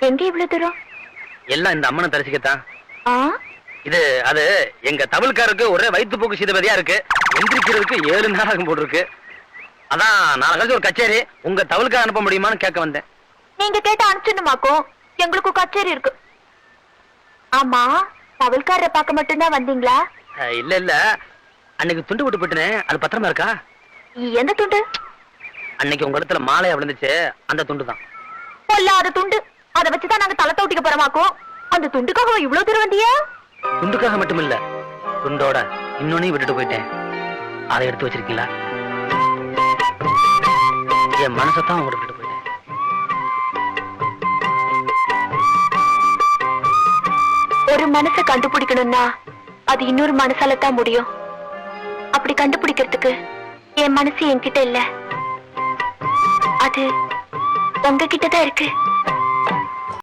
எங்க இவ்வளவு தூரம்? எல்லாம் இந்த அம்மனை தரிசிக்கத்தான். இது அது எங்க தமிழ்காருக்கு ஒரே வயிற்றுப்போக்கு சீதபதியா இருக்கு. எந்திரிக்கிறதுக்கு 7 நாள் ஆகும் போட்டிருக்கு. அதான் நாளைக்கு ஒரு கச்சேரி உங்க தமிழ்கார அனுப்ப முடியுமான்னு கேட்க வந்தேன். நீங்க கேட்ட அனுப்பிச்சுமாக்கும். எங்களுக்கு கச்சேரி இருக்கு. ஆமா, தவிழ்காரரை பார்க்க மட்டும்தான் வந்தீங்களா? இல்ல இல்ல, அன்னைக்கு துண்டு விட்டு போட்டுனே, அது பத்திரமா இருக்கா? எந்த துண்டு? அன்னைக்கு உங்க இடத்துல மாலையா விழுந்துச்சு, அந்த துண்டு தான். பொல்லாத துண்டு. அதை வச்சுதான் நாங்க தலை தோட்டிக்க போறோமாக்கும். அந்த துண்டுக்காக இவ்வளவு தூரம் வந்தியா? துண்டுக்காக மட்டும் இல்ல, துண்டோட இன்னொன்னையும் விட்டுட்டு போயிட்டேன். அதை எடுத்து வச்சிருக்கீங்களா? என் மனசத்தான் உங்களை விட்டுட்டு போயிட்டேன். ஒரு மனசை கண்டுபிடிக்கணும்னா அது இன்னொரு மனசால தான் முடியும். அப்படி கண்டுபிடிக்கிறதுக்கு என் மனசு என்கிட்ட இல்ல, அது உங்ககிட்ட தான் இருக்கு.